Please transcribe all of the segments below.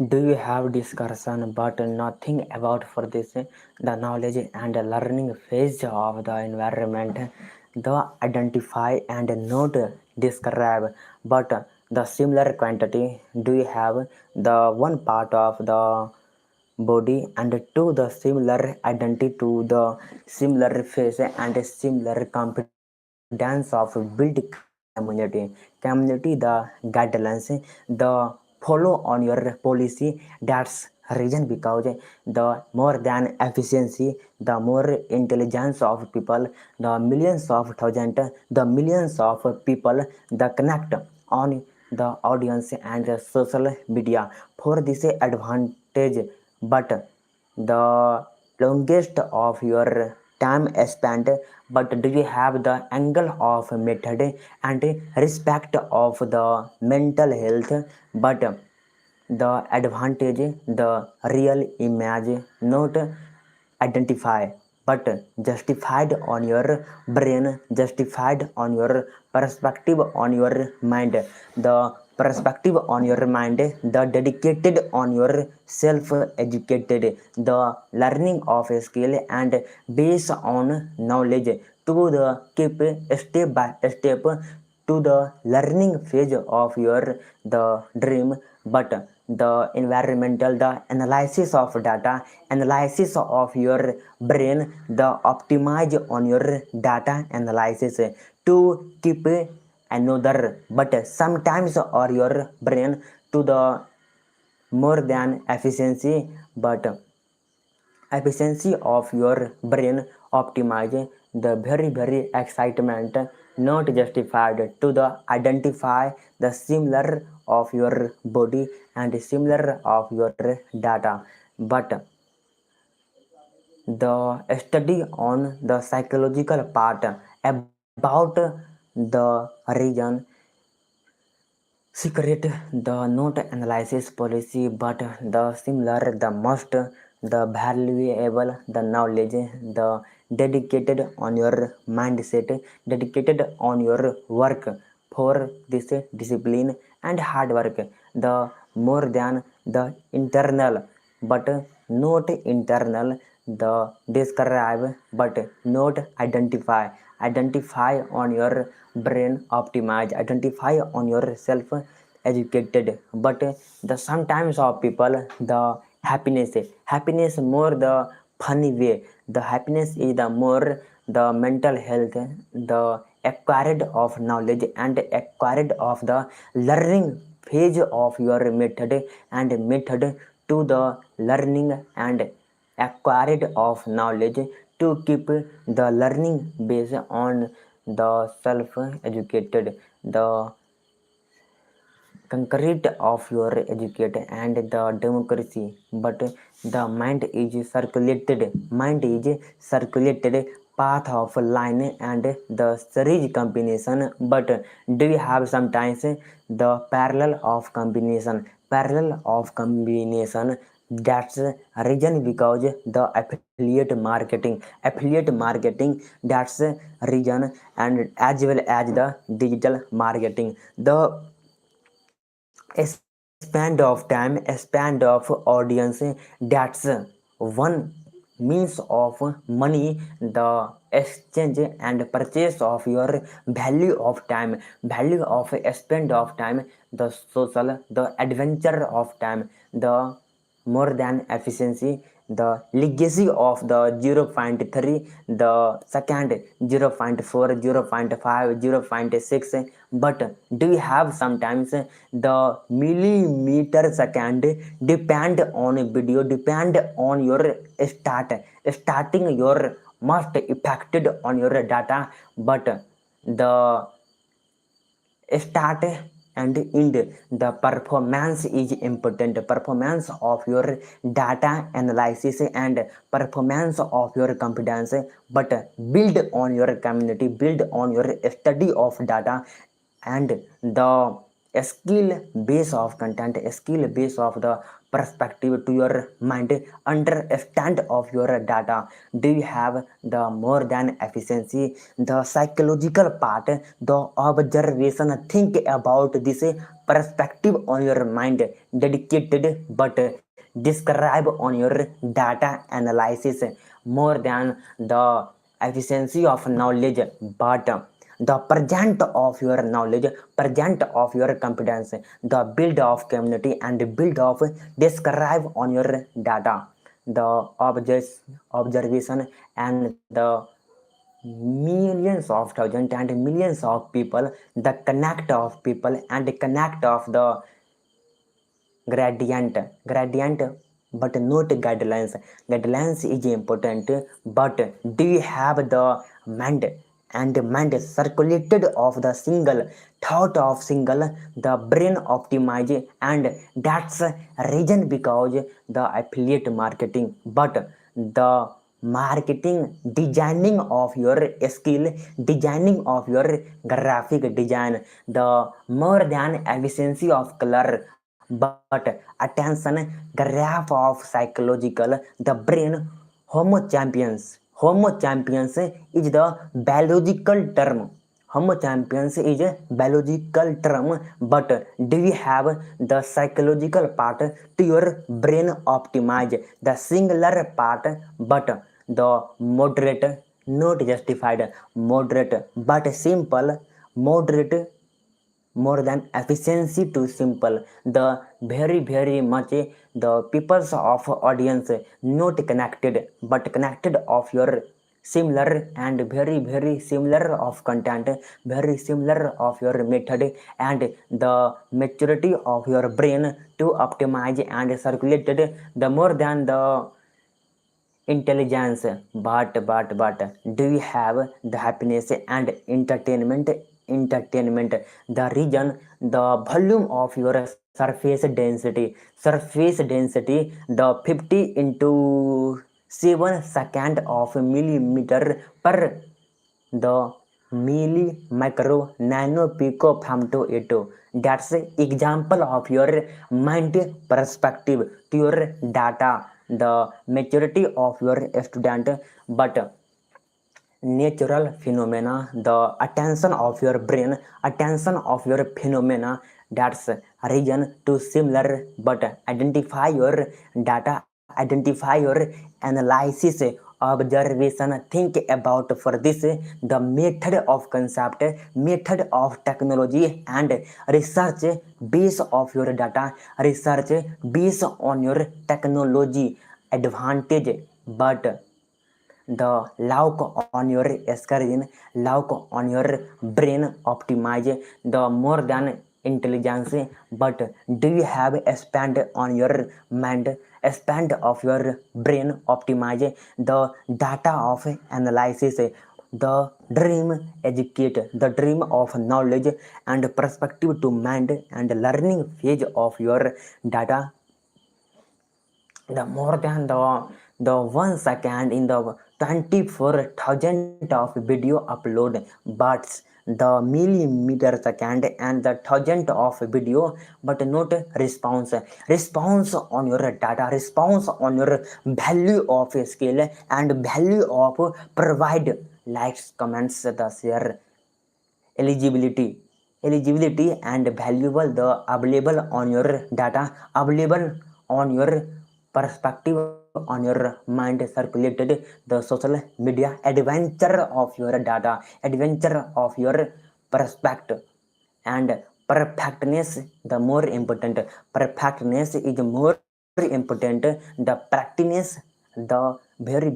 Do you have discussion but nothing about for this the knowledge and learning phase of the environment, the identify and not describe but the similar quantity? Do you have the one part of the body and to the similar identity to the similar face and similar confidence of build community the guidelines the follow on your policy. That's reason because the more than efficiency the more intelligence of people, the millions of thousand, the millions of people the connect on the audience and the social media for this advantage. But the longest of your time spent, but do you have the angle of method and respect of the mental health? But the advantage the real image not identify but justified on your brain, justified on your perspective on your mind, the perspective on your mind, the dedicated on your self educated, the learning of a skill and based on knowledge to the keep step by step to the learning phase of your the dream. But the environmental the analysis of data, analysis of your brain, the optimize on your data analysis to keep another. But sometimes or your brain to the more than efficiency, but efficiency of your brain optimize the very excitement not justified to the identify the similar of your body and similar of your data. But the study on the psychological part about the region secret the not analysis policy, but the similar the most the valuable the knowledge the dedicated on your mindset, dedicated on your work for this discipline and hard work, the more than the internal but not internal, the describe but not identify, identify on your brain optimize, identify on yourself educated. But the sometimes of people the happiness, happiness more the funny way, the happiness is the more the mental health, the acquired of knowledge and acquired of the learning phase of your method and method to the learning and acquired of knowledge to keep the learning based on the self educated, the concrete of your educate and the democracy. But the mind is circulated path of line and the series combination. But do you have sometimes the parallel of combination, parallel of combination? That's reason because the affiliate marketing, that's reason. And as well as the digital marketing, the a span of audience, that's one means of money, the exchange and purchase of your value of time, value of spend of time, the social the adventure of time, the more than efficiency, the legacy of the 0.3, the second 0.4, 0.5, 0.6. But do you have sometimes the millimeter second depend on video, depend on your start starting your must affected on your data. But the start and end the performance is important, performance of your data analysis and performance of your confidence. But build on your community, build on your study of data and the skill base of content, skill base of the perspective to your mind, understand of your data. Do you have the more than efficiency, the psychological part, the observation? Think about this perspective on your mind, dedicated but describe on your data analysis more than the efficiency of knowledge, but the present of your knowledge, present of your competence, the build of community and build of describe on your data, the observation and the millions of thousands and millions of people, the connect of people and connect of the gradient but not guidelines is important, but do you have the mind and mind circulated of the single thought of single the brain optimize, and that's reason because the affiliate marketing, but the marketing designing of your skill, designing of your graphic design, the more than efficiency of color, but attention graph of psychological the brain. Homo champions is the biological term. Homo champions is a biological term, but do you have the psychological part to your brain optimize the singular part, but the moderate, not justified, moderate but simple, moderate more than efficiency to simple, the very much the peoples of audience not connected but connected of your similar and very similar of content, very similar of your method and the maturity of your brain to optimize and circulated the more than the intelligence, but do you have the happiness and entertainment, the region, the volume of your surface density, the 50 into 7 second of millimeter per the milli micro nano pico femto eto. That's an example of your mind perspective to your data, the maturity of your student, but natural phenomena, the attention of your brain, attention of your phenomena, that's region to similar, but identify your data, identify your analysis, observation. Think about for this the method of concept, method of technology and research base of your data, research based on your technology advantage, but the lock on your screen, lock on your brain optimize the more than intelligence, but do you have a spend on your mind, a spend of your brain optimize the data of analysis, the dream educate, the dream of knowledge and perspective to mind and learning phase of your data, the more than the 1 second in the 24,000 of video upload, but the millimeter second and the thousand of video, but not response on your data, response on your value of skill and value of provide likes, comments, the share, eligibility and valuable the available on your data, available on your perspective on your mind circulated the social media adventure of your data, adventure of your perspective and perfectness, the more important, perfectness is more important, the practice, the very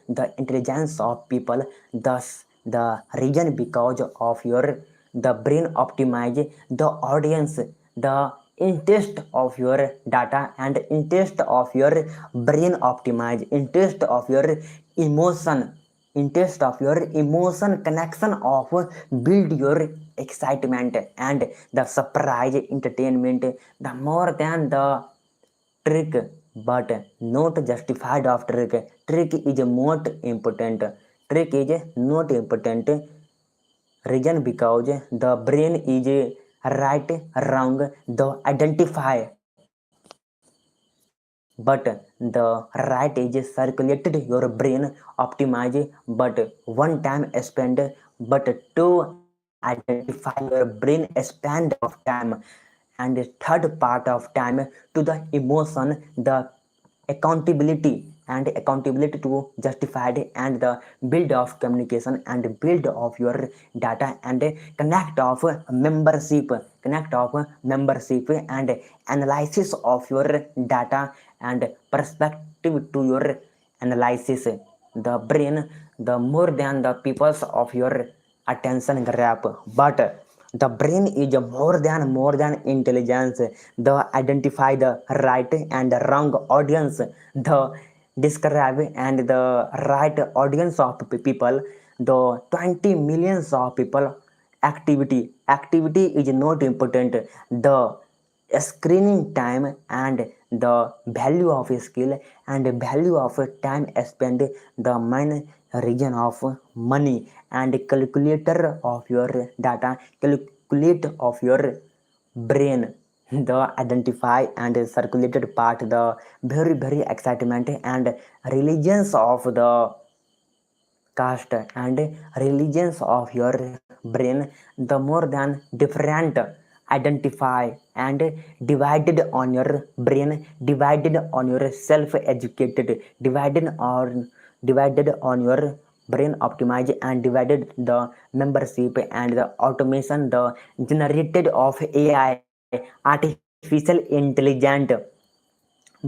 the intelligence of people, thus the reason because of your the brain optimize the audience, the interest of your data and interest of your brain optimize, interest of your emotion, interest of your emotion connection of build your excitement and the surprise entertainment, the more than the trick, but not justified of trick. Trick is not important, trick is not important reason because the brain is right wrong the identify but the right is circulated your brain optimize but one time spent but to identify your brain spend of time and third part of time to the emotion the accountability and accountability to justified and the build of communication and build of your data and membership connect of membership and analysis of your data and perspective to your analysis the brain the more than the peoples of your attention grab but the brain is more than intelligence the identify the right and the wrong audience the describe and the right audience of people the 20 millions of people activity is not important the screening time and the value of skill and value of time spent the main region of money and calculator of your data calculate of your brain the identify and circulated part the very excitement and religions of the caste and religions of your brain the more than different identify and divided on your brain divided on your self educated divided on your brain optimized and divided the membership and the automation the generated of ai artificial intelligent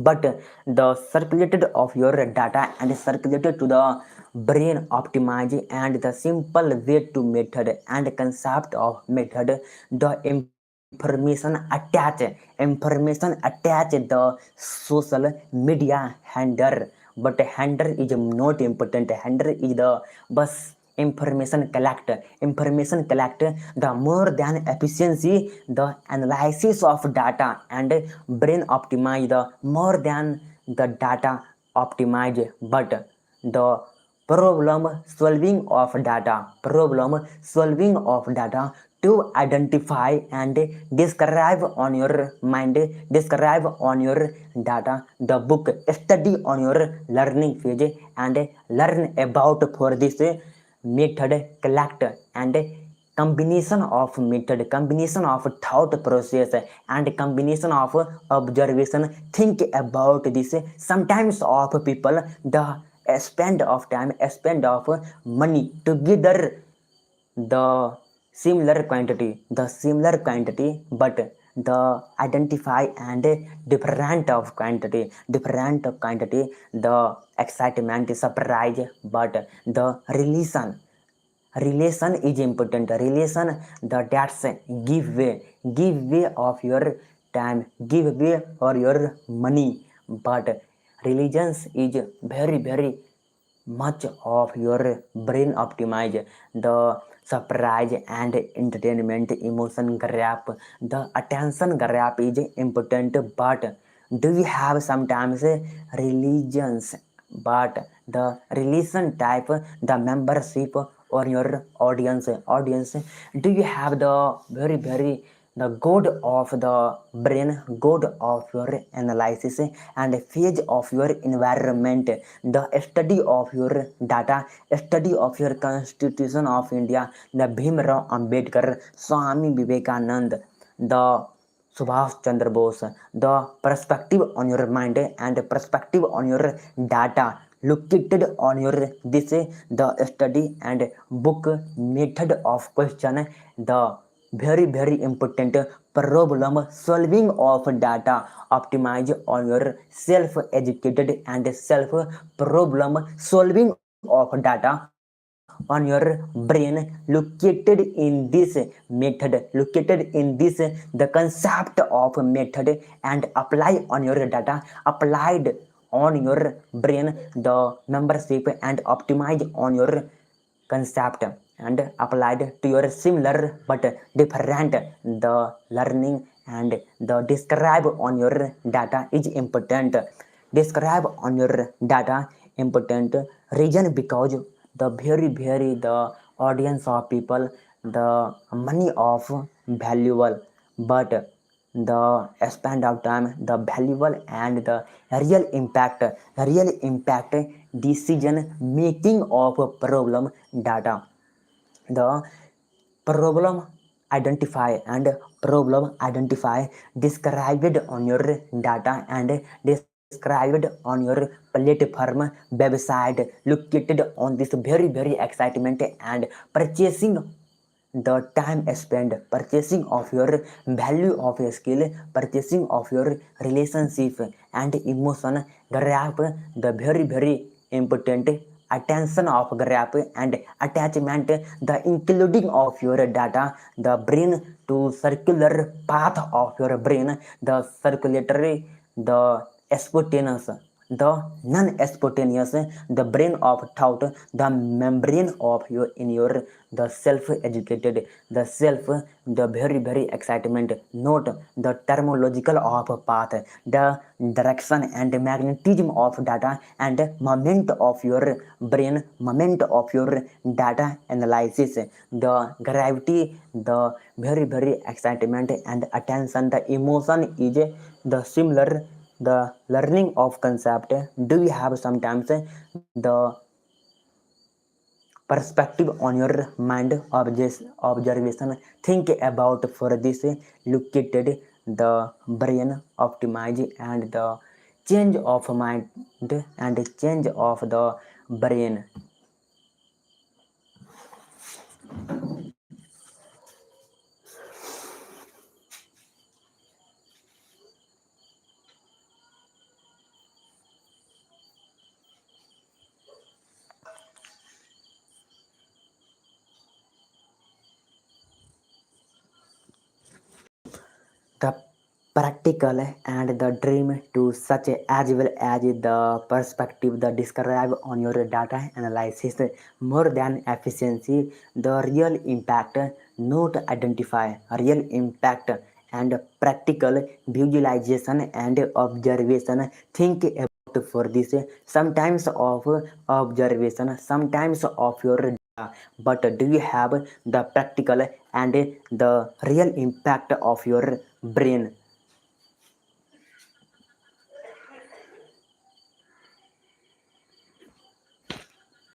but the circulated of your data and circulated to the brain optimize and the simple way to method and concept of method the information attach the social media handler but handler is not important handler is the bus information collect the more than efficiency the analysis of data and brain optimize the more than the data optimize but the problem solving of data to identify and describe on your mind describe on your data the book study on your learning phase and learn about for this method collect and combination of thought process and combination of observation think about this sometimes of people the spend of time spend of money together the similar quantity but the identify and different quantity the excitement surprise but the relation is important relation the that's give way of your time give way for your money but religions is very much of your brain optimize the surprise and entertainment emotion grab the attention grab is important but do you have sometimes religions but the religion type the membership or your audience do you have the very the god of the brain god of your analysis and phase of your environment the study of your data study of your constitution of india the bhimrao ambedkar swami vivekanand the Subhash Chandra Bose, the perspective on your mind and perspective on your data located on your this the study and book method of question the very important problem solving of data optimize on your self educated and self problem solving of data on your brain located in this the concept of method and apply on your data applied on your brain the membership and optimize on your concept and applied to your similar but different the learning and the describe on your data is important describe on your data important reason because the very the audience of people the money of valuable but the span of time, the valuable and the real impact decision making of problem data. The problem problem identify described on your data and described on your platform website located on this very excitement and purchasing the time spent purchasing of your value of a skill purchasing of your relationship and emotion grab the very important attention of grab and attachment the including of your data the brain to circular path of your brain the circulatory the spontaneous the non-spontaneous the brain of thought the membrane of your in your the self-educated the self the very excitement note the terminological of path the direction and magnetism of data and moment of your brain moment of your data analysis the gravity the very excitement and attention the emotion is the similar the learning of concept do you have sometimes the perspective on your mind observation think about for this look at the brain optimize and the change of mind and change of the brain. The practical and the dream to such as well as the perspective the describe on your data analysis more than efficiency the real impact not identify real impact and practical visualization and observation think about for this sometimes of observation sometimes of your data but do you have the practical and the real impact of your brain